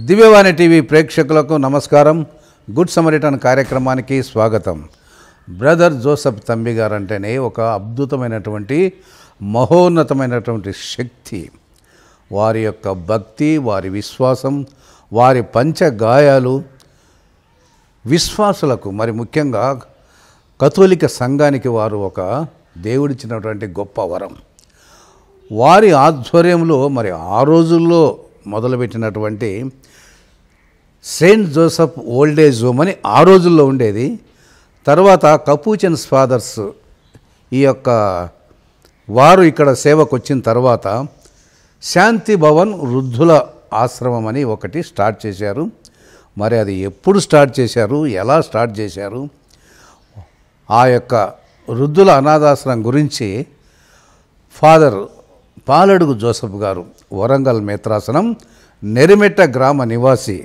దివ్యవాణి TV ప్రేక్షకులకు నమస్కారం. Good Samaritan కార్యక్రమానికి స్వాగతం. బ్రదర్ జోసెఫ్ తంబి గారు అంటేనే ఒక అద్భుతమైనటువంటి మహోన్నతమైనటువంటి శక్తి. వారి యొక్క భక్తి, వారి విశ్వాసం, వారి పంచగాయాలు విశ్వాసులకు, మరి ముఖ్యంగా కథోలిక సంఘానికి వారు ఒక దేవుడిచ్చినటువంటి గొప్ప వరం. వారి ఆధ్వర్యంలో మరి ఆ రోజుల్లో మొదలుపెట్టినటువంటి సెయింట్ జోసెఫ్ ఓల్డేజ్ హోమ్ అని ఆ రోజుల్లో ఉండేది. తర్వాత కపూచియన్స్ ఫాదర్స్ ఈ యొక్క వారు ఇక్కడ సేవకు వచ్చిన తర్వాత శాంతి భవన్ వృద్ధుల ఆశ్రమం అని ఒకటి స్టార్ట్ చేశారు. మరి అది ఎప్పుడు స్టార్ట్ చేశారు, ఎలా స్టార్ట్ చేశారు, ఆ యొక్క వృద్ధుల అనాథాశ్రమం గురించి ఫాదర్ పాలడుగు జోసెఫ్ గారు, వరంగల్ మేత్రాసనం, నెరిమెట్ట గ్రామ నివాసి,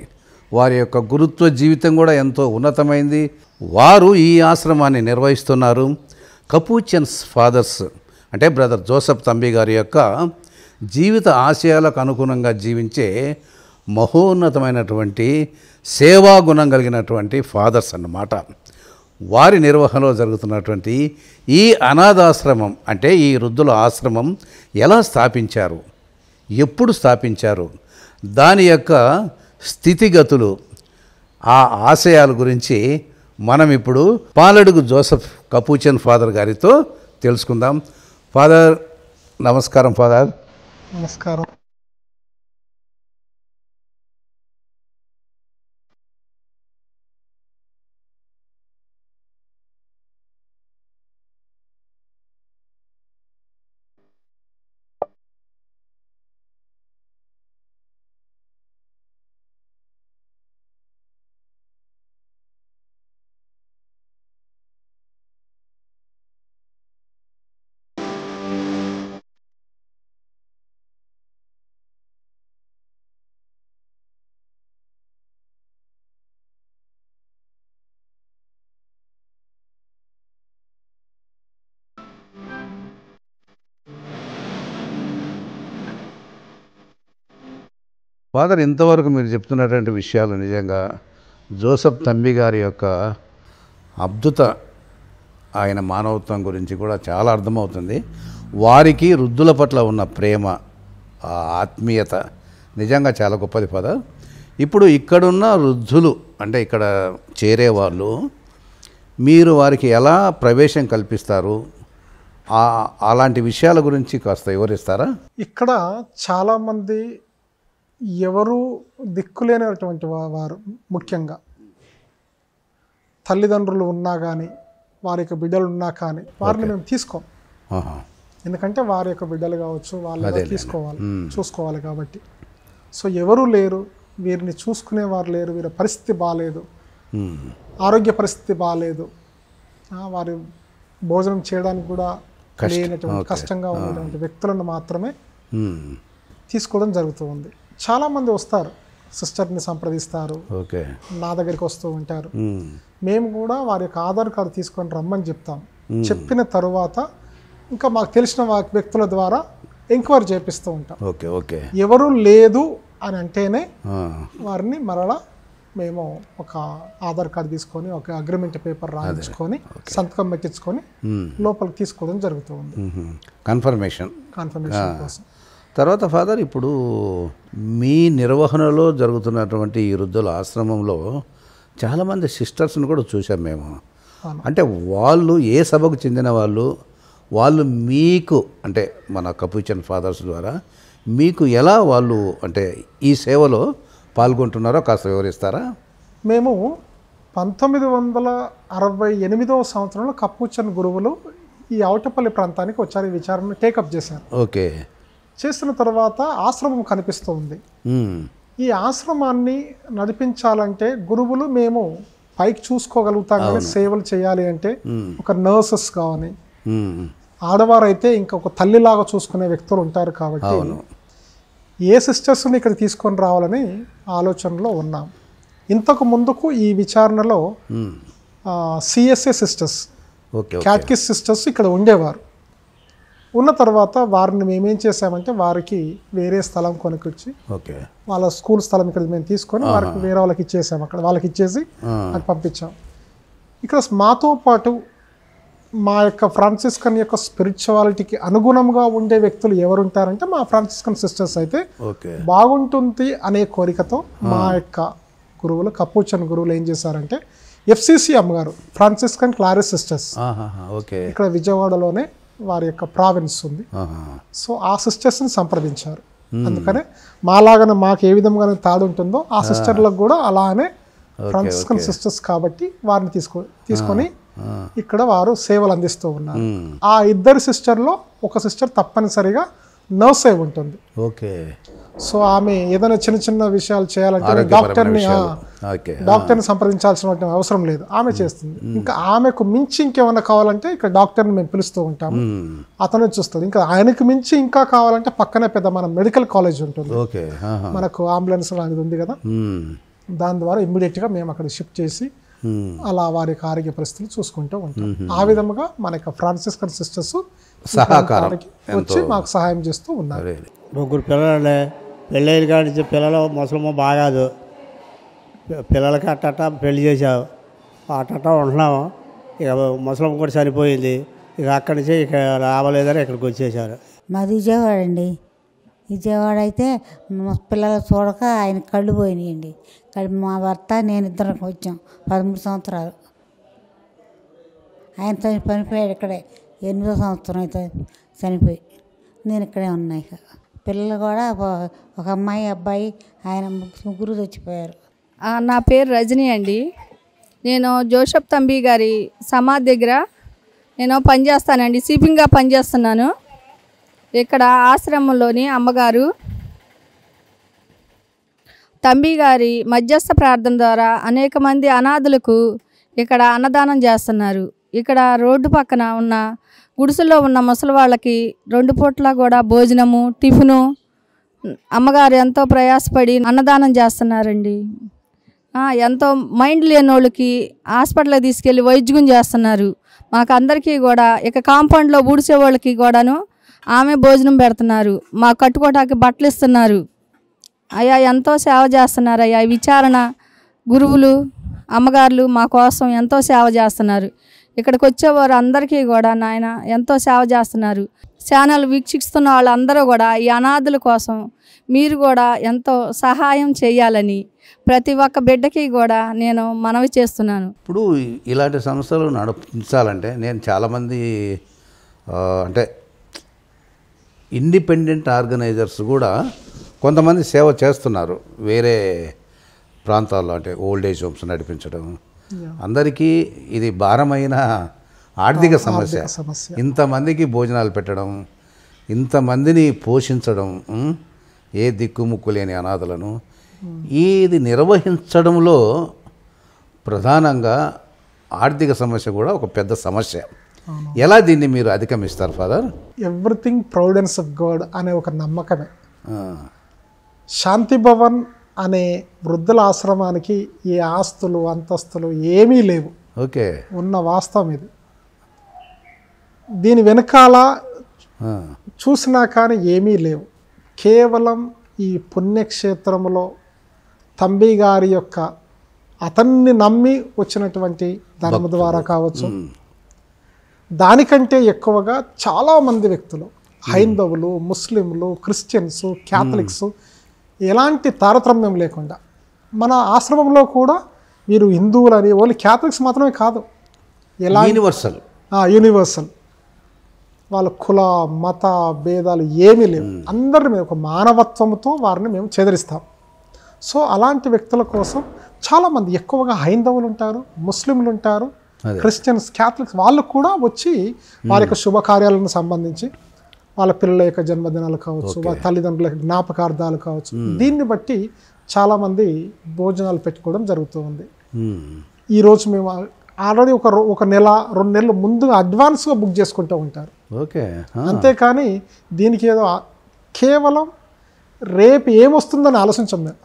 వారి యొక్క గురుత్వ జీవితం కూడా ఎంతో ఉన్నతమైంది. వారు ఈ ఆశ్రమాన్ని నిర్వహిస్తున్నారు. కపూచియన్స్ ఫాదర్స్ అంటే బ్రదర్ జోసెఫ్ తంబి గారి యొక్క జీవిత ఆశయాలకు అనుగుణంగా జీవించే మహోన్నతమైనటువంటి సేవాగుణం కలిగినటువంటి ఫాదర్స్ అన్నమాట. వారి నిర్వహణలో జరుగుతున్నటువంటి ఈ అనాథాశ్రమం అంటే ఈ వృద్ధుల ఆశ్రమం ఎలా స్థాపించారు, ఎప్పుడు స్థాపించారు, దాని యొక్క స్థితిగతులు, ఆ ఆశయాల గురించి మనం ఇప్పుడు పాలడుగు జోసెఫ్ కపూచియన్ ఫాదర్ గారితో తెలుసుకుందాం. ఫాదర్ నమస్కారం. ఫాదర్ నమస్కారం. ఫాదర్, ఇంతవరకు మీరు చెప్తున్నటువంటి విషయాలు నిజంగా జోసెఫ్ తంబి గారి యొక్క అద్భుత ఆయన మానవత్వం గురించి కూడా చాలా అర్థమవుతుంది. వారికి వృద్ధుల పట్ల ఉన్న ప్రేమ, ఆ ఆత్మీయత నిజంగా చాలా గొప్పది. ఫాదర్, ఇప్పుడు ఇక్కడున్న వృద్ధులు అంటే ఇక్కడ చేరేవాళ్ళు, మీరు వారికి ఎలా ప్రవేశం కల్పిస్తారు, అలాంటి విషయాల గురించి కాస్త వివరిస్తారా? ఇక్కడ చాలామంది ఎవరు దిక్కులేనటువంటి వారు, ముఖ్యంగా తల్లిదండ్రులు ఉన్నా కానీ, వారి యొక్క బిడ్డలు ఉన్నా కానీ వారిని మేము తీసుకోం. ఎందుకంటే వారి యొక్క బిడ్డలు కావచ్చు, వాళ్ళు చూసుకోవాలి కాబట్టి. సో ఎవరు లేరు, వీరిని చూసుకునేవారు లేరు, వీరి పరిస్థితి బాగాలేదు, ఆరోగ్య పరిస్థితి బాగాలేదు, వారి భోజనం చేయడానికి కూడా లేనటువంటి కష్టంగా ఉన్నటువంటి వ్యక్తులను మాత్రమే తీసుకోవడం జరుగుతుంది. చాలామంది వస్తారు, సిస్టర్ని సంప్రదిస్తారు, నా దగ్గరికి వస్తూ ఉంటారు. మేము కూడా వారి యొక్క ఆధార్ కార్డు తీసుకొని రమ్మని చెప్తాం. చెప్పిన తరువాత ఇంకా మాకు తెలిసిన వ్యక్తుల ద్వారా ఎంక్వైరీ చేపిస్తూ ఉంటాం. ఎవరు లేదు అని అంటేనే వారిని మరలా మేము ఒక ఆధార్ కార్డు తీసుకొని ఒక అగ్రిమెంట్ పేపర్ రాయించుకొని సంతకం పెట్టించుకొని లోపలికి తీసుకోవడం జరుగుతుంది, కన్ఫర్మేషన్ కోసం. తర్వాత ఫాదర్, ఇప్పుడు మీ నిర్వహణలో జరుగుతున్నటువంటి ఈ వృద్ధుల ఆశ్రమంలో చాలామంది సిస్టర్స్ని కూడా చూసాం మేము. అంటే వాళ్ళు ఏ సభకు చెందిన వాళ్ళు మీకు అంటే మన కపూచియన్ ఫాదర్స్ ద్వారా మీకు ఎలా వాళ్ళు అంటే ఈ సేవలో పాల్గొంటున్నారో కాస్త వివరిస్తారా? మేము 1968వ సంవత్సరంలో కపూచియన్ గురువులు ఈ ఔటపల్లి ప్రాంతానికి వచ్చారు. ఈ విచారణ టేకప్ చేశారు. చేసిన తర్వాత ఆశ్రమం కనిపిస్తూ ఉంది. ఈ ఆశ్రమాన్ని నడిపించాలంటే గురువులు మేము పైకి చూసుకోగలుగుతాం, కానీ సేవలు చేయాలి అంటే ఒక నర్సెస్ కానీ, ఆడవారు అయితే ఇంకొక తల్లిలాగా చూసుకునే వ్యక్తులు ఉంటారు. కాబట్టి ఏ సిస్టర్స్ని ఇక్కడ తీసుకొని రావాలని ఆలోచనలో ఉన్నాం. ఇంతకు ముందుకు ఈ విచారణలో సిఎస్ఏ సిస్టర్స్, క్యాటకిస్ట్ సిస్టర్స్ ఇక్కడ ఉండేవారు. ఉన్న తర్వాత వారిని మేమేం చేసామంటే వారికి వేరే స్థలం కొనుక్కొచ్చి ఓకే వాళ్ళ స్కూల్ స్థలం ఇక్కడ మేము తీసుకొని వారికి వేరే వాళ్ళకి ఇచ్చేసాం, అక్కడ వాళ్ళకి ఇచ్చేసి అది పంపించాం. ఇక్కడ మాతో పాటు మా యొక్క ఫ్రాన్సిస్కన్ యొక్క స్పిరిచువాలిటీకి అనుగుణంగా ఉండే వ్యక్తులు ఎవరుంటారంటే మా ఫ్రాన్సిస్కన్ సిస్టర్స్ అయితే బాగుంటుంది అనే కోరికతో మా యొక్క గురువులు కపూచన్ గురువులు ఏం చేశారంటే FCC అమ్మగారు ఫ్రాన్సిస్కన్ క్లారిస్ సిస్టర్స్ ఇక్కడ విజయవాడలోనే వారి యొక్క ప్రావిన్స్ ఉంది. సో ఆ సిస్టర్స్ని సంప్రదించారు. అందుకనే మాలాగానే మాకు ఏ విధంగా తాడు ఉంటుందో ఆ సిస్టర్లకు కూడా అలానే ఫ్రాన్సిస్కన్ సిస్టర్స్ కాబట్టి వారిని తీసుకొని ఇక్కడ వారు సేవలు అందిస్తూ ఉన్నారు. ఆ ఇద్దరు సిస్టర్లో ఒక సిస్టర్ తప్పనిసరిగా నర్స్ అయి ఉంటుంది. సో ఆమె ఏదైనా చిన్న చిన్న విషయాలు చేయాలంటే డాక్టర్ని సంప్రదించాల్సిన అవసరం లేదు, ఆమె చేస్తుంది. ఇంకా ఆమెకు మించి ఇంకేమైనా కావాలంటే ఇక్కడ డాక్టర్ని మేము పిలుస్తూ ఉంటాము, అతను చూస్తుంది. ఇంకా ఆయనకు మించి ఇంకా కావాలంటే పక్కనే పెద్ద మన మెడికల్ కాలేజ్ ఉంటుంది, మనకు అంబులెన్స్ అనేది ఉంది కదా, దాని ద్వారా ఇమ్మీడియట్గా మేము అక్కడ షిఫ్ట్ చేసి అలా వారి యొక్క ఆరోగ్య పరిస్థితులు చూసుకుంటూ ఉంటాం. ఆ విధంగా మన యొక్క ఫ్రాన్సిస్కన్ సిస్టర్స్ వచ్చి మాకు సహాయం చేస్తూ ఉన్నారు. ముగ్గురు పిల్లలు పెళ్ళైన కాడి నుంచి పిల్లలు ముసలమ్మ బాగాదు, పిల్లలకి అట్టట పెళ్లి చేసావు, అట్టట ఉంటున్నాము. ఇక ముసలమ్మ కూడా చనిపోయింది, ఇక అక్కడి నుంచి ఇక రావలేదని ఇక్కడికి వచ్చేసారు. మాది విజయవాడ అండి. విజయవాడ అయితే పిల్లలు చూడక ఆయన కళ్ళు పోయినాయండి. మా భర్త నేను ఇద్దరం వచ్చాం 13 సంవత్సరాలు. ఆయన చనిపోయాడు ఇక్కడే, 8వ సంవత్సరం అయితే చనిపోయి నేను ఇక్కడే ఉన్నా. ఇక పిల్లలు కూడా ఒక అమ్మాయి అబ్బాయి ఆయన ముగ్గురు చచ్చిపోయారు. నా పేరు రజనీ అండి. నేను జోసెఫ్ తంబి గారి సమాధి దగ్గర నేను పనిచేస్తానండి, సీపింగ్గా పనిచేస్తున్నాను. ఇక్కడ ఆశ్రమంలోని అమ్మగారు తంబి గారి మధ్యస్థ ప్రార్థన ద్వారా అనేక మంది అనాథులకు ఇక్కడ అన్నదానం చేస్తున్నారు. ఇక్కడ రోడ్డు పక్కన ఉన్న గుడిసెల్లో ఉన్న ముసలి వాళ్ళకి 2 పూట్ల కూడా భోజనము టిఫిను అమ్మగారు ఎంతో ప్రయాసపడి అన్నదానం చేస్తున్నారండి. ఎంతో మైండ్ లేని వాళ్ళకి హాస్పిటల్కి తీసుకెళ్ళి వైద్యం చేస్తున్నారు. మాకు అందరికీ కూడా ఇక కాంపౌండ్లో ఊడిసే వాళ్ళకి కూడాను ఆమె భోజనం పెడుతున్నారు, మా కట్టుకోటానికి బట్టలు ఇస్తున్నారు. అయ్యా ఎంతో సేవ చేస్తున్నారు అయ్యా. విచారణ గురువులు అమ్మగారులు మా కోసం ఎంతో సేవ చేస్తున్నారు. ఇక్కడికి వచ్చేవారు అందరికీ కూడా నాయన ఎంతో సేవ చేస్తున్నారు. ఛానల్ వీక్షిస్తున్న వాళ్ళందరూ కూడా ఈ అనాథుల కోసం మీరు కూడా ఎంతో సహాయం చేయాలని ప్రతి ఒక్క బిడ్డకి కూడా నేను మనవి చేస్తున్నాను. ఇప్పుడు ఇలాంటి సంస్థలు నడిపించాలంటే నేను చాలామంది అంటే ఇండిపెండెంట్ ఆర్గనైజర్స్ కూడా కొంతమంది సేవ చేస్తున్నారు వేరే ప్రాంతాల్లో, అంటే ఓల్డ్ ఏజ్ హోమ్స్ నడిపించడం. అందరికీ ఇది భారమైన ఆర్థిక సమస్య. ఇంతమందికి భోజనాలు పెట్టడం, ఇంతమందిని పోషించడం, ఏ దిక్కుముక్కు లేని అనాథలను ఇది నిర్వహించడంలో ప్రధానంగా ఆర్థిక సమస్య కూడా ఒక పెద్ద సమస్య. ఎలా దీన్ని మీరు అధిగమిస్తారు father? Everything providence of God అనే ఒక నమ్మకమే. శాంతి భవన్ అనే వృద్ధుల ఆశ్రమానికి ఏ ఆస్తులు అంతస్తులు ఏమీ లేవు. ఓకే, ఉన్న వాస్తవం ఇది. దీని వెనకాల చూసినా కానీ ఏమీ లేవు. కేవలం ఈ పుణ్యక్షేత్రంలో తంబి గారి యొక్క అతన్ని నమ్మి వచ్చినటువంటి ధర్మ ద్వారా కావచ్చు, దానికంటే ఎక్కువగా చాలామంది వ్యక్తులు హైందవులు, ముస్లింలు, క్రిస్టియన్స్, క్యాథలిక్స్ ఎలాంటి తారతమ్యం లేకుండా మన ఆశ్రమంలో కూడా వీరు హిందువులని ఓన్లీ క్యాథలిక్స్ మాత్రమే కాదు, ఎలా యూనివర్సల్ వాళ్ళ కుల మత భేదాలు ఏమీ లేవు. అందరిని మేము ఒక మానవత్వంతో వారిని మేము చెదరిస్తాం. సో అలాంటి వ్యక్తుల కోసం చాలామంది ఎక్కువగా హైందవులు ఉంటారు, ముస్లింలు ఉంటారు, క్రిస్టియన్స్, క్యాథలిక్స్ వాళ్ళు కూడా వచ్చి వారి యొక్క శుభకార్యాలను సంబంధించి వాళ్ళ పిల్లల యొక్క జన్మదినాలు కావచ్చు, వాళ్ళ తల్లిదండ్రుల జ్ఞాపకార్థాలు కావచ్చు, దీన్ని బట్టి చాలామంది భోజనాలు పెట్టుకోవడం జరుగుతూ ఉంది. ఈరోజు మేము ఆల్రెడీ ఒక నెల 2 నెలలు ముందుగా అడ్వాన్స్గా బుక్ చేసుకుంటూ ఉంటారు. అంతేకాని దీనికి ఏదో కేవలం రేపు ఏమొస్తుందని ఆలోచించాం మేము.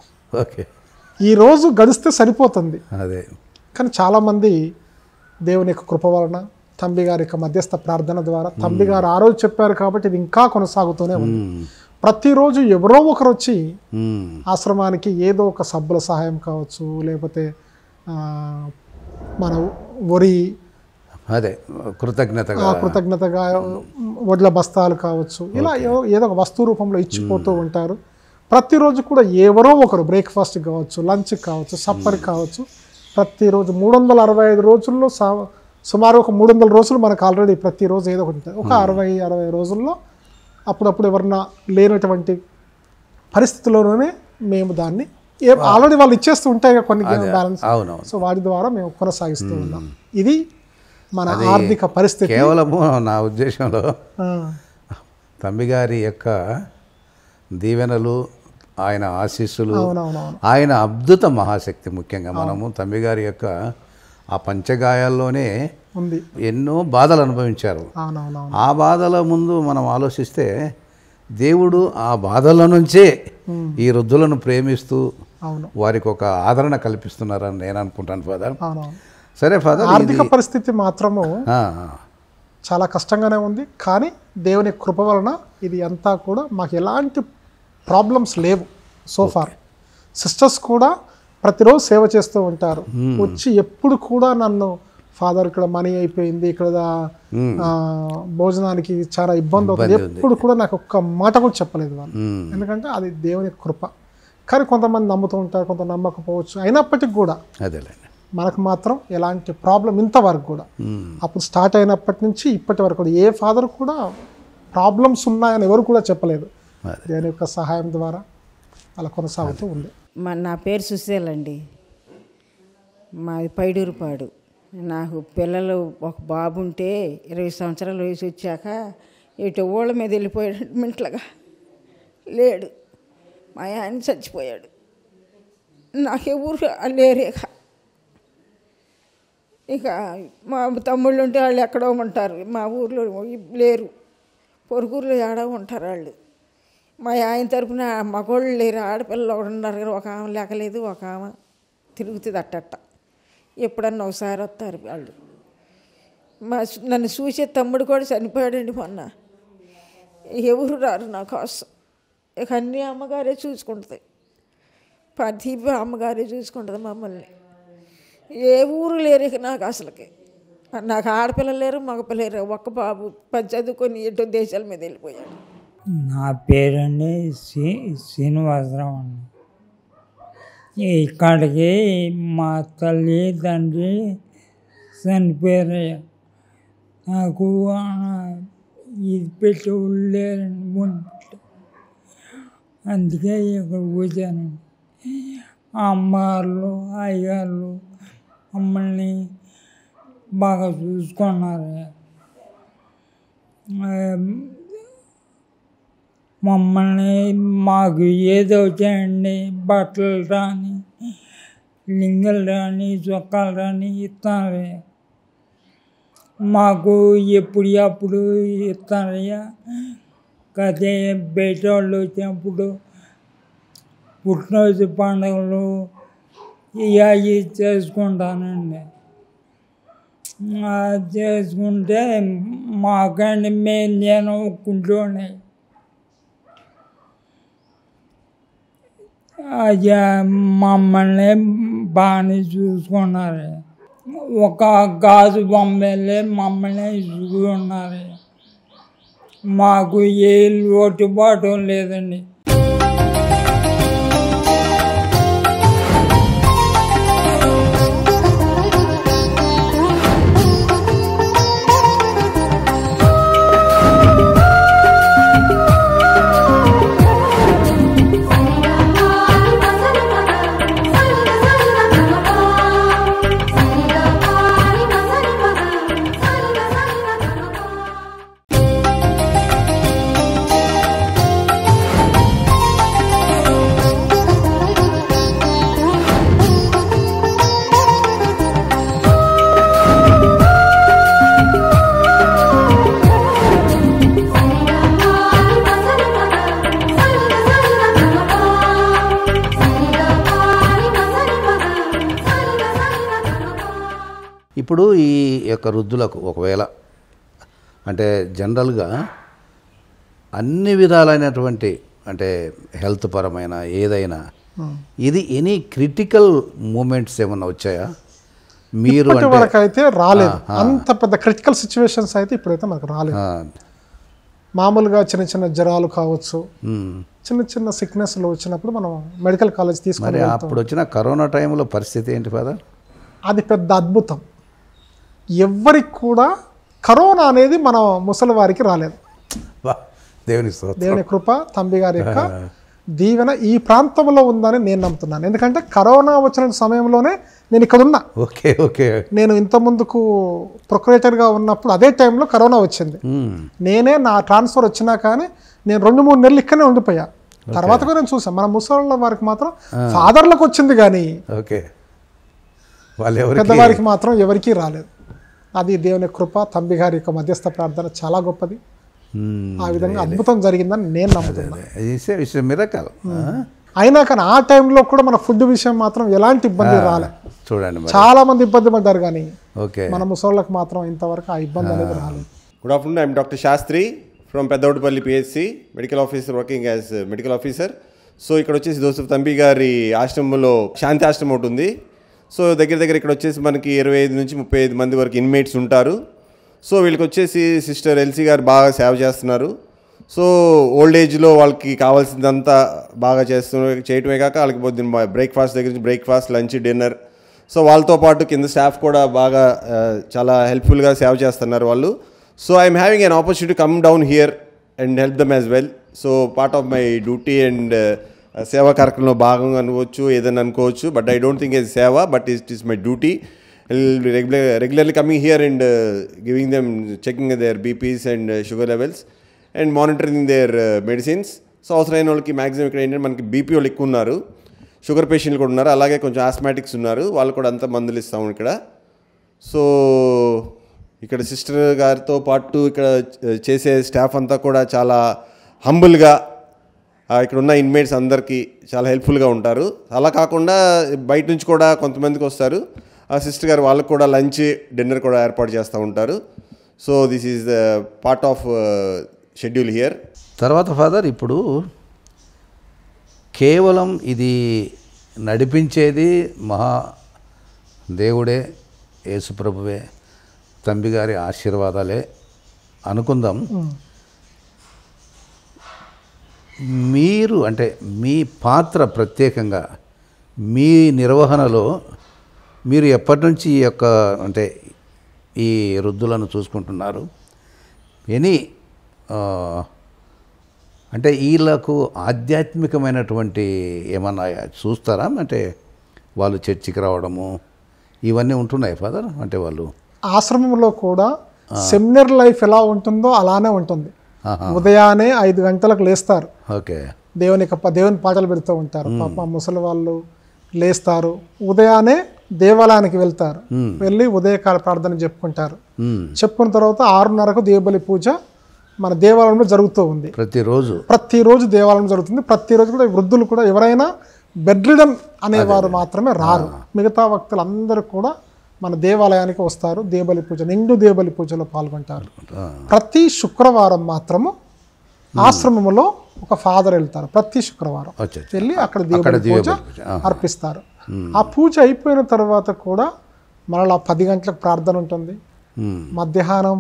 ఈరోజు గడిస్తే సరిపోతుంది. కానీ చాలామంది దేవుని యొక్క కృప వలన తంబి గారి యొక్క మధ్యస్థ ప్రార్థన ద్వారా. తంబి గారు ఆ రోజు చెప్పారు కాబట్టి ఇది ఇంకా కొనసాగుతూనే ఉంది. ప్రతిరోజు ఎవరో ఒకరు వచ్చి ఆశ్రమానికి ఏదో ఒక సబ్బుల సహాయం కావచ్చు, లేకపోతే మన వరి అదే కృతజ్ఞతగా వడ్ల బస్తాలు కావచ్చు, ఇలా ఏదో ఒక వస్తువు రూపంలో ఇచ్చిపోతూ ఉంటారు. ప్రతిరోజు కూడా ఎవరో ఒకరు బ్రేక్ఫాస్ట్ కావచ్చు, లంచ్ కావచ్చు, సప్పర్ కావచ్చు, ప్రతిరోజు 365 రోజుల్లో సుమారు ఒక 300 రోజులు మనకు ఆల్రెడీ ప్రతిరోజు ఏదో ఒకటి ఉంటుంది. ఒక 60 రోజుల్లో అప్పుడప్పుడు ఎవరన్నా లేనటువంటి పరిస్థితుల్లోనే మేము దాన్ని ఆల్రెడీ వాళ్ళు ఇచ్చేస్తూ ఉంటాయి కొన్ని బ్యాలెన్స్, సో వాటి ద్వారా మేము కొనసాగిస్తూ ఉన్నాం. ఇది మన ఆర్థిక పరిస్థితి. కేవలము నా ఉద్దేశంలో తంబి గారి యొక్క దీవెనలు, ఆయన ఆశీస్సులు, ఆయన అద్భుత మహాశక్తి. ముఖ్యంగా మనము తంబి గారి యొక్క ఆ పంచగాయాల్లోనే ఉంది ఎన్నో బాధలు అనుభవించారు. ఆ బాధల ముందు మనం ఆలోచిస్తే దేవుడు ఆ బాధల నుంచే ఈ వృద్ధులను ప్రేమిస్తూ వారికి ఒక ఆదరణ కల్పిస్తున్నారని నేను అనుకుంటాను ఫాదర్. సరే ఫాదర్, ఆర్థిక పరిస్థితి మాత్రము చాలా కష్టంగానే ఉంది, కానీ దేవుని కృప వలన ఇది అంతా కూడా మాకు ఎలాంటి ప్రాబ్లమ్స్ లేవు సోఫార్. సిస్టర్స్ కూడా ప్రతిరోజు సేవ చేస్తూ ఉంటారు. వచ్చి ఎప్పుడు కూడా నన్ను ఫాదర్ ఇక్కడ మనీ అయిపోయింది, ఇక్కడ భోజనానికి చాలా ఇబ్బంది అవుతుంది, ఎప్పుడు కూడా నాకు ఒక్క మాట కూడా చెప్పలేదు వాళ్ళు. ఎందుకంటే అది దేవుని కృప. కానీ కొంతమంది నమ్ముతూ ఉంటారు, కొంత నమ్మకపోవచ్చు. అయినప్పటికీ కూడా మనకు మాత్రం ఎలాంటి ప్రాబ్లం ఇంతవరకు కూడా అప్పుడు స్టార్ట్ అయినప్పటి నుంచి ఇప్పటి వరకు కూడా ఏ ఫాదర్ కూడా ప్రాబ్లమ్స్ ఉన్నాయని ఎవరు కూడా చెప్పలేదు. దేవుని యొక్క సహాయం ద్వారా అలా కొనసాగుతూ ఉంది. నా పేరు సుశీలండి, మాది పైడూరుపాడు. నాకు పిల్లలు ఒక బాబు ఉంటే 20 సంవత్సరాల వయసు వచ్చాక ఇటు ఊళ్ళ మీద వెళ్ళిపోయాడు, మింట్లుగా లేడు. మా ఆయన చచ్చిపోయాడు, నాకెవరు లేరేక. ఇక మా తమ్ముళ్ళు ఉంటే వాళ్ళు ఎక్కడో ఉంటారు, మా ఊర్లో లేరు, పొరుగురులో ఏడో ఉంటారు వాళ్ళు. మా ఆయన తరపున మగోళ్ళు లేరు, ఆడపిల్లలు ఒకటి ఉన్నారు, ఒక ఆమె లేకలేదు, ఒక ఆమె తిరుగుతుంది అట్టట్ట. ఎప్పుడన్నా ఒకసారి వస్తారు వాళ్ళు. నన్ను చూసే తమ్ముడు కూడా చనిపోయాడండి మొన్న. ఎవరు రారు నా కోసం. ఇక అన్నీ అమ్మగారే చూసుకుంటుంది, ప్రతి అమ్మగారే చూసుకుంటుంది మమ్మల్ని. ఏ ఊరు లేరు ఇక నాకు అసలుకి. నాకు ఆడపిల్లలు లేరు, మగపిల్లలు లేరు. ఒక్క బాబు చదువుకొని ఎటో దేశాల మీద వెళ్ళిపోయాడు. నా పేరండి శ్రీనివాసరావు అండి. ఇక్కడికి మా తల్లి తండ్రి చనిపోయారు. నాకు ఇది పెట్టి లేరండి, అందుకే ఇక్కడ కూర్చానండి. అమ్మగారు అయ్యగారు మమ్మల్ని బాగా చూసుకున్నారు. మమ్మల్ని మాకు ఏదో చేయండి, బట్టలు రాని, లింగలు రాని, చొక్కాలు రాని ఇస్తారు. మాకు ఎప్పుడు ఇస్తారయ్యా. కదే బయట వాళ్ళు వచ్చినప్పుడు పుట్టినరోజు పండుగలు ఇవి చేసుకుంటానండి. చేసుకుంటే మాకండి నేను ఒక్కుంటూనే మమ్మల్ని బాగానే చూసుకున్నారు. ఒక గాజు బొమ్మలే మమ్మల్ని చూసుకున్నారు. మాకు ఏ లోటుబాటు లేదండి. ఇప్పుడు ఈ యొక్క వృద్ధులకు ఒకవేళ అంటే జనరల్గా అన్ని విధాలైనటువంటి అంటే హెల్త్ పరమైన ఏదైనా ఇది ఎనీ క్రిటికల్ మూమెంట్స్ ఏమన్నా వచ్చాయా మీరు ఇప్పటి వరకు అయితే రాలేదు. అంత పెద్ద క్రిటికల్ సిచ్యువేషన్స్ అయితే ఇప్పుడైతే మనకు రాలేదు. మామూలుగా చిన్న చిన్న జ్వరాలు కావచ్చు, చిన్న చిన్న సిక్నెస్లు వచ్చినప్పుడు మనం మెడికల్ కాలేజ్ తీసుకొని అప్పుడు వచ్చిన కరోనా టైంలో పరిస్థితి ఏంటి ఫాదర్? అది పెద్ద అద్భుతం. ఎవరికి కూడా కరోనా అనేది మన ముసలి వారికి రాలేదు. దేవుని కృప, తంబి గారి యొక్క దీవెన ఈ ప్రాంతంలో ఉందని నేను నమ్ముతున్నాను. ఎందుకంటే కరోనా వచ్చిన సమయంలోనే నేను ఇక్కడ ఉన్నా. ఓకే ఓకే నేను ఇంత ముందుకు ప్రొక్యురేటర్గా ఉన్నప్పుడు అదే టైంలో కరోనా వచ్చింది. నేనే నా ట్రాన్స్ఫర్ వచ్చినా కానీ నేను 2-3 నెలలు ఇక్కడనే ఉండిపోయా. తర్వాత కూడా నేను చూసాను మన ముసళ్ళ వారికి మాత్రం ఫాదర్లకు వచ్చింది కానీ ఓకే పెద్దవారికి మాత్రం ఎవరికీ రాలేదు. అది దేవుని కృప, తంబి గారి యొక్క మధ్యస్థ ప్రార్థన చాలా గొప్పది. ఆ విధంగా అద్భుతం జరిగిందని నేను నమ్ముతున్నాను. మిరకల్. అయినా కానీ ఆ టైంలో కూడా మన ఫుడ్ విషయం మాత్రం ఎలాంటి ఇబ్బంది రాలేదు. చూడండి చాలా మంది ఇబ్బంది పడ్డారు కానీ ఓకే మన ముసళ్ళకి మాత్రం ఇంతవరకు ఆ ఇబ్బంది అనేది రాలేదు. Good afternoon, I am Dr. Shastri from Peddavudipalli PHC, medical officer working as medical officer. So ఇక్కడ వచ్చేసి జోసెఫ్ తంబి గారి ఆశ్రమంలో శాంతి ఆశ్రమం ఒకటి ఉంది. సో దగ్గర ఇక్కడ వచ్చేసి మనకి 25 నుంచి 35 మంది వరకు ఇన్మేట్స్ ఉంటారు. సో వీళ్ళకి వచ్చేసి సిస్టర్ ఎల్సీ గారు బాగా సేవ చేస్తున్నారు. సో ఓల్డ్ ఏజ్లో వాళ్ళకి కావాల్సిందంతా బాగా చేయటమే కాక వాళ్ళకి పొద్దున్న బ్రేక్ఫాస్ట్ దగ్గర నుంచి బ్రేక్ఫాస్ట్, లంచ్, డిన్నర్. సో వాళ్ళతో పాటు కింద స్టాఫ్ కూడా బాగా చాలా హెల్ప్ఫుల్గా సేవ చేస్తున్నారు వాళ్ళు. So I'm having an opportunity come down here and help them as well. So part of my duty and సేవా కార్యక్రమంలో భాగంగా అనుకోవచ్చు, ఏదైనా అనుకోవచ్చు. But I don't think it's సేవ, but it is my duty. Regularly coming here and giving them, checking their BPs and sugar levels and monitoring their medicines. So అవసరమైన వాళ్ళకి maximum ఇక్కడ ఏంటంటే మనకి బీపీ వాళ్ళు ఎక్కువ ఉన్నారు, షుగర్ పేషెంట్లు కూడా ఉన్నారు, అలాగే కొంచెం ఆస్మాటిక్స్ ఉన్నారు, వాళ్ళు కూడా అంతా మందులు ఇస్తాము ఇక్కడ. సో ఇక్కడ సిస్టర్ గారితో పాటు ఇక్కడ చేసే స్టాఫ్ అంతా కూడా చాలా హంబుల్గా ఇక్కడ ఉన్న ఇన్మేట్స్ అందరికీ చాలా హెల్ప్ఫుల్గా ఉంటారు. అలా కాకుండా బయట నుంచి కూడా కొంతమందికి వస్తారు. ఆ సిస్టర్ గారు వాళ్ళకు కూడా లంచ్, డిన్నర్ కూడా ఏర్పాటు చేస్తూ ఉంటారు. So this is the part of schedule here. తర్వాత ఫాదర్ ఇప్పుడు కేవలం ఇది నడిపించేది మహా దేవుడే, యేసుప్రభువే, తంబి గారి ఆశీర్వాదాలే అనుకుందాం. మీరు అంటే మీ పాత్ర ప్రత్యేకంగా మీ నిర్వహణలో మీరు ఎప్పటి నుంచి ఈ యొక్క అంటే ఈ వృద్ధులను చూసుకుంటున్నారు? ఎనీ అంటే వీళ్ళకు ఆధ్యాత్మికమైనటువంటి ఏమన్నా చూస్తారా? అంటే వాళ్ళు చర్చికి రావడము ఇవన్నీ ఉంటున్నాయి ఫాదర్? అంటే వాళ్ళు ఆశ్రమంలో కూడా సెమినర్ లైఫ్ ఎలా ఉంటుందో అలానే ఉంటుంది. ఉదయాన్నే 5 గంటలకు లేస్తారు. ఓకే దేవుని పాటలు పెడుతూ ఉంటారు. పాప ముసలి వాళ్ళు లేస్తారు, ఉదయాన్నే దేవాలయానికి వెళ్తారు, వెళ్ళి ఉదయకాల ప్రార్థన చెప్పుకుంటారు. చెప్పుకున్న తర్వాత 6:30కు దేవబలి పూజ మన దేవాలయంలో జరుగుతూ ఉంది. ప్రతిరోజు దేవాలయం జరుగుతుంది. ప్రతిరోజు కూడా వృద్ధులు కూడా ఎవరైనా బెడ్ రిడన్ అనేవారు మాత్రమే రారు. మిగతా భక్తులందరూ కూడా మన దేవాలయానికి వస్తారు. దేవబలి పూజ, నిండు దేవబలి పూజలో పాల్గొంటారు. ప్రతి శుక్రవారం మాత్రము ఆశ్రమంలో ఒక ఫాదర్ వెళ్తారు. ప్రతి శుక్రవారం వెళ్ళి అక్కడ దేవబలి పూజ అర్పిస్తారు. ఆ పూజ అయిపోయిన తర్వాత కూడా మరలా 10 గంటలకు ప్రార్థన ఉంటుంది. మధ్యాహ్నం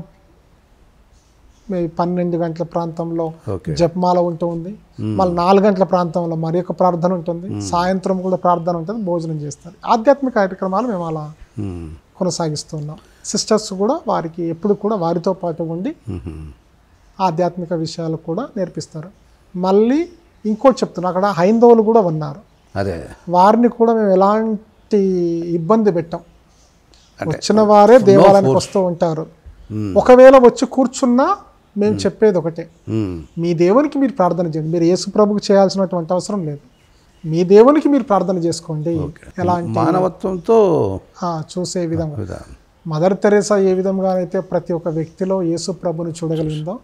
12 గంటల ప్రాంతంలో జపమాల ఉంటుంది. మళ్ళీ 4 గంటల ప్రాంతంలో మరి ఒక ప్రార్థన ఉంటుంది. సాయంత్రం కూడా ప్రార్థన ఉంటుంది, భోజనం చేస్తారు. ఆధ్యాత్మిక కార్యక్రమాలు మేము అలా కొనసాగిస్తున్నాం. సిస్టర్స్ కూడా వారికి ఎప్పుడు కూడా వారితో పాటు ఉండి ఆధ్యాత్మిక విషయాలు కూడా నేర్పిస్తారు. మళ్ళీ ఇంకోటి చెప్తున్నా, అక్కడ హైందవులు కూడా ఉన్నారు. వారిని కూడా మేము ఎలాంటి ఇబ్బంది పెట్టాం. వచ్చిన వారే దేవాలయానికి వస్తూ ఉంటారు. ఒకవేళ వచ్చి కూర్చున్నా మేము చెప్పేది ఒకటే, మీ దేవునికి మీరు ప్రార్థన చేయండి. మీరు యేసు ప్రభుకి చేయాల్సినటువంటి అవసరం లేదు. మీ దేవునికి మీరు ప్రార్థన చేసుకోండి. ఎలాంటి మానవత్వంతో చూసే విధంగా మదర్ తెరేసా ఏ విధంగా అయితే ప్రతి ఒక్క వ్యక్తిలో యేసు ప్రభుని చూడగలిగిందో,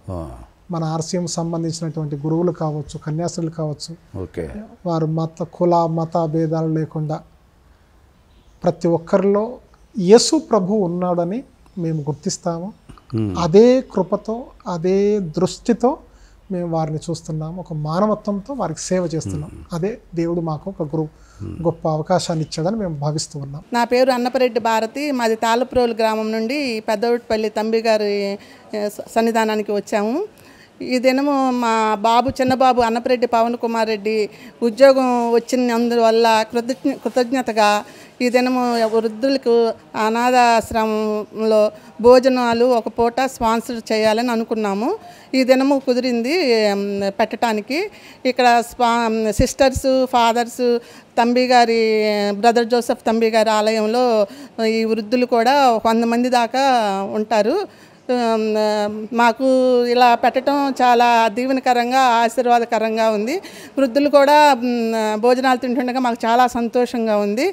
మన ఆర్సీఎం సంబంధించినటువంటి గురువులు కావచ్చు, కన్యాస్త్రీలు కావచ్చు, వారు కుల మత భేదాలు లేకుండా ప్రతి ఒక్కరిలో యేసు ప్రభు ఉన్నాడని మేము గుర్తిస్తాము. అదే కృపతో అదే దృష్టితో మేము వారిని చూస్తున్నాము. ఒక మానవత్వంతో వారికి సేవ చేస్తున్నాం. అదే దేవుడు మాకు ఒక గొప్ప అవకాశాన్ని ఇచ్చాడని మేము భావిస్తూ ఉన్నాం. నా పేరు అన్నపరెడ్డి భారతి. మాది తాళప్రోలు గ్రామం నుండి పెద్దవటిపల్లి తంబి గారి సన్నిధానానికి వచ్చాము. ఈ దినము మా చిన్నబాబు అన్నపరెడ్డి పవన్ కుమార్ రెడ్డి ఉద్యోగం వచ్చినందువల్ల కృతజ్ఞతగా ఈ దినము వృద్ధులకు అనాథాశ్రమంలో భోజనాలు ఒక పూట స్పాన్సర్ చేయాలని అనుకున్నాము. ఈ దినము కుదిరింది పెట్టడానికి. ఇక్కడ సిస్టర్స్, ఫాదర్స్, తంబి గారి బ్రదర్ జోసెఫ్ తంబి గారి ఆలయంలో ఈ వృద్ధులు కూడా 100 మంది దాకా ఉంటారు. మాకు ఇలా పెట్టడం చాలా దీవెనకరంగా, ఆశీర్వాదకరంగా ఉంది. వృద్ధులు కూడా భోజనాలు తింటుండగా మాకు చాలా సంతోషంగా ఉంది.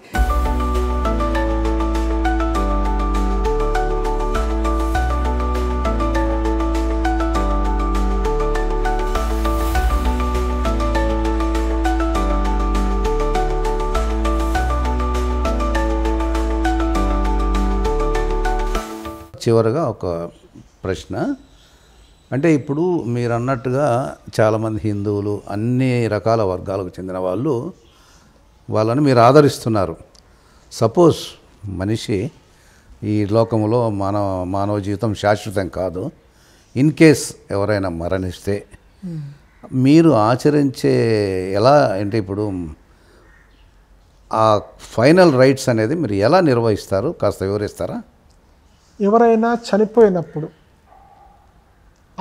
చివరగా ఒక ప్రశ్న, అంటే ఇప్పుడు మీరు అన్నట్టుగా చాలామంది హిందువులు, అన్ని రకాల వర్గాలకు చెందిన వాళ్ళని మీరు ఆదరిస్తున్నారు. సపోజ్ మనిషి ఈ లోకంలో మానవ జీవితం శాశ్వతం కాదు. ఇన్ కేస్ ఎవరైనా మరణిస్తే మీరు ఆచరించే ఎలా అంటే ఇప్పుడు ఆ ఫైనల్ రైట్స్ అనేది మీరు ఎలా నిర్వహిస్తారు, కాస్త వివరిస్తారా? ఎవరైనా చనిపోయినప్పుడు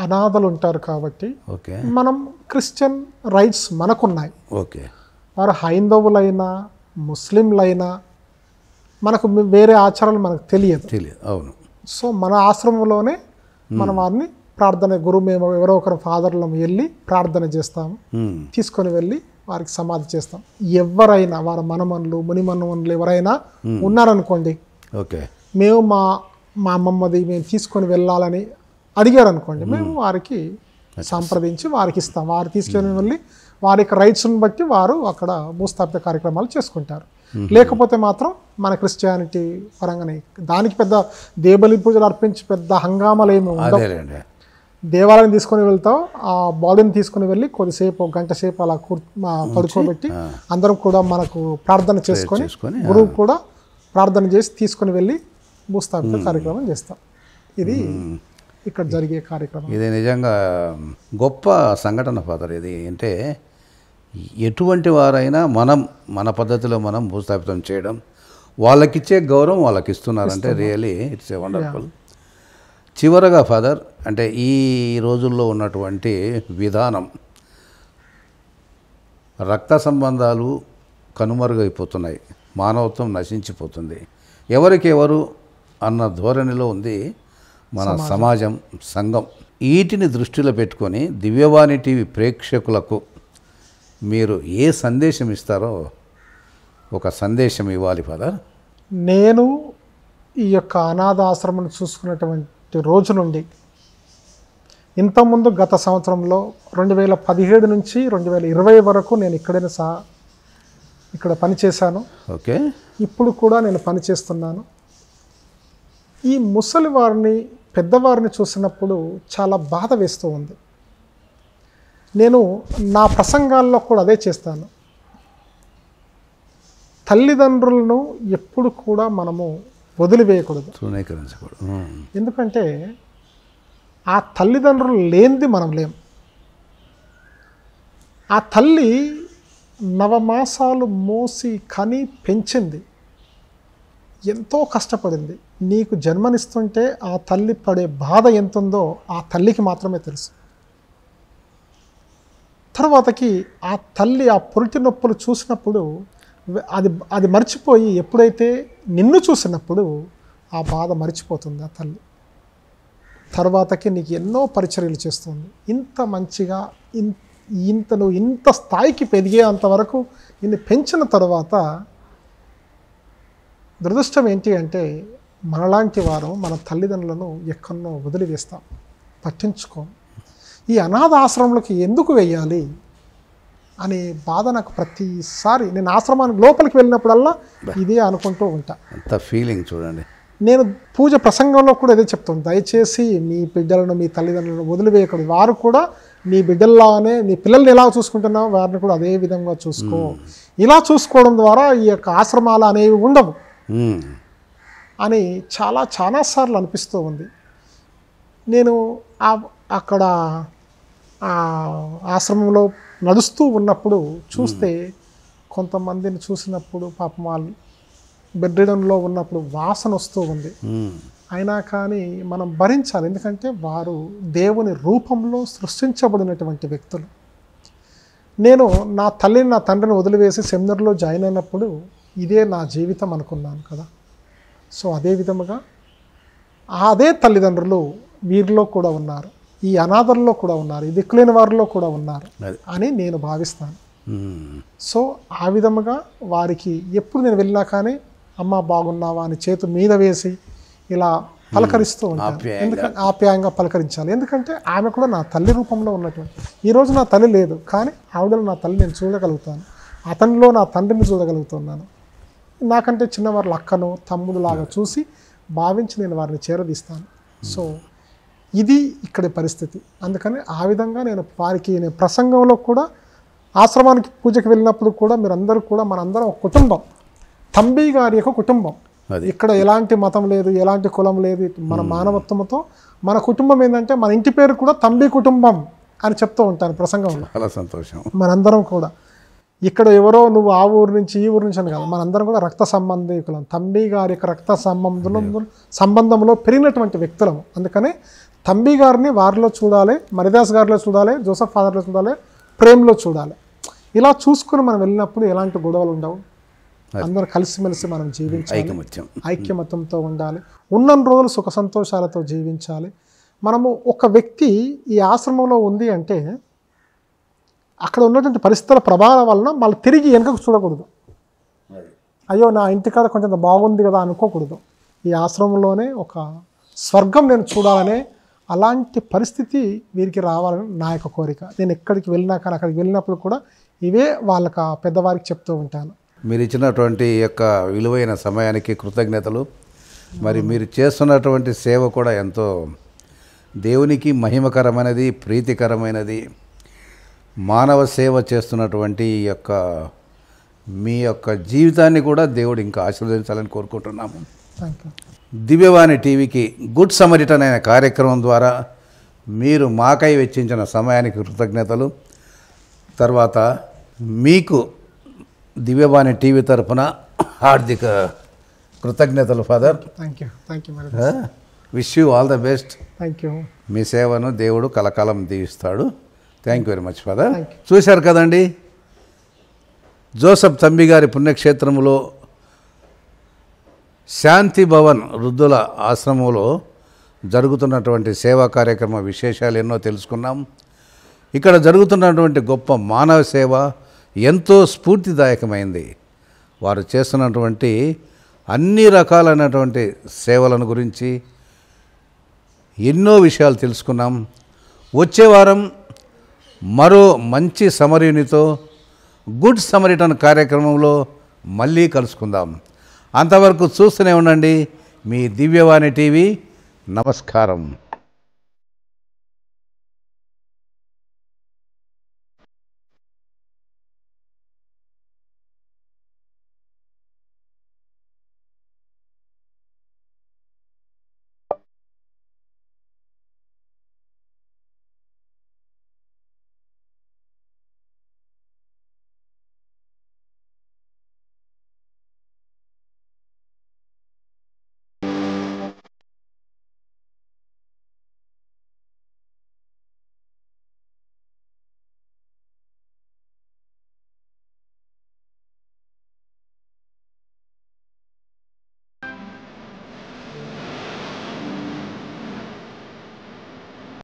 అనాథలు ఉంటారు కాబట్టి ఓకే, మనం క్రిస్టియన్ రైట్స్ మనకున్నాయి. ఓకే, వారు హైందవులైనా ముస్లింలైనా మనకు వేరే ఆచారాలు మనకు తెలియదు. అవును. సో మన ఆశ్రమంలోనే మనం వారిని మేము ఎవరో ఒకరు ఫాదర్లం వెళ్ళి ప్రార్థన చేస్తాము. తీసుకొని వెళ్ళి వారికి సమాధి చేస్తాం. ఎవరైనా వారి మనమనులు మునిమనులు ఎవరైనా ఉన్నారనుకోండి, ఓకే, మేము మా అమ్మమ్మది మేము తీసుకొని వెళ్ళాలని అడిగారు అనుకోండి, మేము వారికి సంప్రదించి వారికి ఇస్తాం. వారు తీసుకొని వెళ్ళి వారి యొక్క రైట్స్ని బట్టి వారు అక్కడ భూస్థాపిత కార్యక్రమాలు చేసుకుంటారు. లేకపోతే మాత్రం మన క్రిస్టియానిటీ పరంగానే దానికి పెద్ద దేబలి పూజలు అర్పించి పెద్ద హంగామాలు ఏమి ఉండవు. దేవాలయం తీసుకొని వెళ్తాం, ఆ బాడీని తీసుకుని వెళ్ళి కొద్దిసేపు గంట సేపు అలా పడుకోబెట్టి అందరం కూడా మనకు ప్రార్థన చేసుకొని గురువు కూడా ప్రార్థన చేసి తీసుకుని వెళ్ళి భూస్థాపిత కార్యక్రమం చేస్తాం. ఇది ఇక్కడ జరిగే కార్యక్రమం. ఇది నిజంగా గొప్ప సంఘటన ఫాదర్. ఇది అంటే ఎటువంటి వారైనా మన పద్ధతిలో మనం భూస్థాపితం చేయడం, వాళ్ళకిచ్చే గౌరవం వాళ్ళకి ఇస్తున్నారంటే రియలీ ఇట్స్ ఏ వండర్ఫుల్. చివరగా ఫాదర్, అంటే ఈ రోజుల్లో ఉన్నటువంటి విధానం, రక్త సంబంధాలు కనుమరుగైపోతున్నాయి, మానవత్వం నశించిపోతుంది, ఎవరికెవరు అన్న ధోరణిలో ఉంది మన సమాజం, సంఘం. వీటిని దృష్టిలో పెట్టుకొని దివ్యవాణి టీవీ ప్రేక్షకులకు మీరు ఏ సందేశం ఇస్తారో ఒక సందేశం ఇవ్వాలి ఫాదర్. నేను ఈ యొక్క అనాథ ఆశ్రమం చూసుకున్నటువంటి రోజు నుండి ఇంతకుముందు గత సంవత్సరంలో 2017 నుంచి 2020 వరకు నేను ఇక్కడ పనిచేశాను. ఓకే, ఇప్పుడు కూడా నేను పనిచేస్తున్నాను. ఈ ముసలి వారిని, పెద్దవారిని చూసినప్పుడు చాలా బాధ వేస్తూ ఉంది. నేను నా ప్రసంగాల్లో కూడా అదే చేస్తాను. తల్లిదండ్రులను ఎప్పుడు కూడా మనము వదిలివేయకూడదు, ఎందుకంటే ఆ తల్లిదండ్రులు లేనిది మనం లేం. ఆ తల్లి 9 మాసాలు మోసి కని పెంచింది, ఎంతో కష్టపడింది. నీకు జన్మనిస్తుంటే ఆ తల్లి పడే బాధ ఎంతుందో ఆ తల్లికి మాత్రమే తెలుసు. తర్వాతకి ఆ తల్లి ఆ పురిటి నొప్పులు చూసినప్పుడు అది మర్చిపోయి ఎప్పుడైతే నిన్ను చూసినప్పుడు ఆ బాధ మర్చిపోతుంది ఆ తల్లి. తర్వాతకి నీకు ఎన్నో పరిచర్యలు చేస్తుంది. ఇంత మంచిగా నువ్వు ఇంత స్థాయికి పెరిగేంతవరకు నిన్ను పెంచిన తర్వాత దురదృష్టం ఏంటి అంటే మనలాంటి వారు మన తల్లిదండ్రులను ఎక్కడో వదిలివేస్తాం, పట్టించుకోం. ఈ అనాథ ఆశ్రమంలోకి ఎందుకు వెయ్యాలి అనే బాధ నాకు ప్రతిసారి నేను ఆశ్రమానికి లోపలికి వెళ్ళినప్పుడల్లా ఇదే అనుకుంటూ ఉంటా. అంత ఫీలింగ్ చూడండి. నేను పూజ ప్రసంగంలో కూడా ఇదే చెప్తాను, దయచేసి మీ బిడ్డలను మీ తల్లిదండ్రులను వదిలివేయకూడదు. వారు కూడా నీ బిడ్డల్లానే నీ పిల్లల్ని ఎలా చూసుకుంటున్నావో వారిని కూడా అదే విధంగా చూసుకో. ఇలా చూసుకోవడం ద్వారా ఈ యొక్క ఆశ్రమాలు అనేవి ఉండవు అని చాలాసార్లు అనిపిస్తూ ఉంది. నేను అక్కడ ఆశ్రమంలో నడుస్తూ ఉన్నప్పుడు చూస్తే కొంతమందిని చూసినప్పుడు పాపం వాళ్ళు బెడ్ రిడన్లో ఉన్నప్పుడు వాసన వస్తూ ఉంది. అయినా కానీ మనం భరించాలి, ఎందుకంటే వారు దేవుని రూపంలో సృష్టించబడినటువంటి వ్యక్తులు. నేను నా తల్లిని నా తండ్రిని వదిలివేసి సెమినార్లో జాయిన్ అయినప్పుడు ఇదే నా జీవితం అనుకున్నాను కదా. సో అదే విధముగా అదే తల్లిదండ్రులు వీరిలో కూడా ఉన్నారు, ఈ అనాథల్లో కూడా ఉన్నారు, ఈ దిక్కులేని వారిలో కూడా ఉన్నారు అని నేను భావిస్తాను. సో ఆ విధముగా వారికి ఎప్పుడు నేను వెళ్ళినా కానీ అమ్మ బాగున్నావా అని చేతు మీద వేసి ఇలా పలకరిస్తూ ఉంటాను. ఎందుకంటే ఆప్యాయంగా పలకరించాలి, ఎందుకంటే ఆమె కూడా నా తల్లి రూపంలో ఉన్నటువంటి. ఈరోజు నా తల్లి లేదు, కానీ ఆవిడలో నా తల్లి నేను చూడగలుగుతాను, అతనిలో నా తండ్రిని చూడగలుగుతున్నాను. నాకంటే చిన్నవారు అక్కను తమ్ముడులాగా చూసి భావించి నేను వారిని చేరదీస్తాను. సో ఇది ఇక్కడి పరిస్థితి. అందుకని ఆ విధంగా నేను వారికి నేను ప్రసంగంలో కూడా ఆశ్రమానికి పూజకి వెళ్ళినప్పుడు కూడా మీరందరూ కూడా మనందరం ఒక కుటుంబం, తంబి గారి యొక్క కుటుంబం. ఇక్కడ ఎలాంటి మతం లేదు, ఎలాంటి కులం లేదు, మన మానవత్వంతో మన కుటుంబం ఏంటంటే మన ఇంటి పేరు కూడా తంబి కుటుంబం అని చెప్తూ ఉంటాను ప్రసంగంలో. చాలా సంతోషం. మనందరం కూడా ఇక్కడ ఎవరో నువ్వు ఆ ఊరు నుంచి ఈ ఊరు నుంచి అని కాదు, మనందరం కూడా రక్త సంబంధికులం, తంబి గారి యొక్క రక్త సంబంధంలో పెరిగినటువంటి వ్యక్తులము. అందుకనే తంబి గారిని వారిలో చూడాలి, మరిదాస్ గారిలో చూడాలి, జోసఫ్ ఫాదర్లో చూడాలి, ప్రేమ్లో చూడాలి. ఇలా చూసుకుని మనం వెళ్ళినప్పుడు ఎలాంటి గొడవలు ఉండవు, అందరూ కలిసిమెలిసి మనం జీవించాలి, ఐక్యమత్యంతో ఉండాలి, ఉన్న రోజులు సుఖ సంతోషాలతో జీవించాలి. మనము ఒక వ్యక్తి ఈ ఆశ్రమంలో ఉంది అంటే అక్కడ ఉన్నటువంటి పరిస్థితుల ప్రభావం వలన మళ్ళీ తిరిగి వెనుకకు చూడకూడదు. అయ్యో నా ఇంటికాడ కొంచెం బాగుంది కదా అనుకోకూడదు. ఈ ఆశ్రమంలోనే ఒక స్వర్గం నేను చూడాలనే అలాంటి పరిస్థితి వీరికి రావాలని నా యొక్క కోరిక. నేను ఎక్కడికి వెళ్ళినా కానీ అక్కడికి వెళ్ళినప్పుడు కూడా ఇవే వాళ్ళకి పెద్దవారికి చెప్తూ ఉంటాను. మీరు ఇచ్చినటువంటి యొక్క విలువైన సమయానికి కృతజ్ఞతలు. మరి మీరు చేస్తున్నటువంటి సేవ కూడా ఎంతో దేవునికి మహిమకరమైనది, ప్రీతికరమైనది. మానవ సేవ చేస్తున్నటువంటి యొక్క మీ యొక్క జీవితాన్ని కూడా దేవుడు ఇంకా ఆశీర్వదించాలని కోరుకుంటున్నాము. దివ్యవాణి టీవీకి గుడ్ సమరిటన్ అనే కార్యక్రమం ద్వారా మీరు మాకై వెచ్చించిన సమయానికి కృతజ్ఞతలు. తర్వాత మీకు దివ్యవాణి టీవీ తరఫున హార్దిక కృతజ్ఞతలు father. Thank you. Wish you all the best. Thank you. మీ సేవను దేవుడు కలకాలం దీవిస్తాడు. Thank you very much father. చూశారు కదండి, జోసఫ్ తంబి గారి పుణ్యక్షేత్రంలో శాంతి భవన్ వృద్ధుల ఆశ్రమంలో జరుగుతున్నటువంటి సేవా కార్యక్రమ విశేషాలు ఎన్నో తెలుసుకున్నాం. ఇక్కడ జరుగుతున్నటువంటి గొప్ప మానవ సేవ ఎంతో స్ఫూర్తిదాయకమైంది. వారు చేస్తున్నటువంటి అన్ని రకాలైనటువంటి సేవలను గురించి ఎన్నో విషయాలు తెలుసుకున్నాం. వచ్చే వారం మరో మంచి సమరీనితో గుడ్ సమరిటన్ కార్యక్రమంలో మళ్ళీ కలుసుకుందాం. అంతవరకు చూస్తూనే ఉండండి మీ దివ్యవాణి టీవీ. నమస్కారం.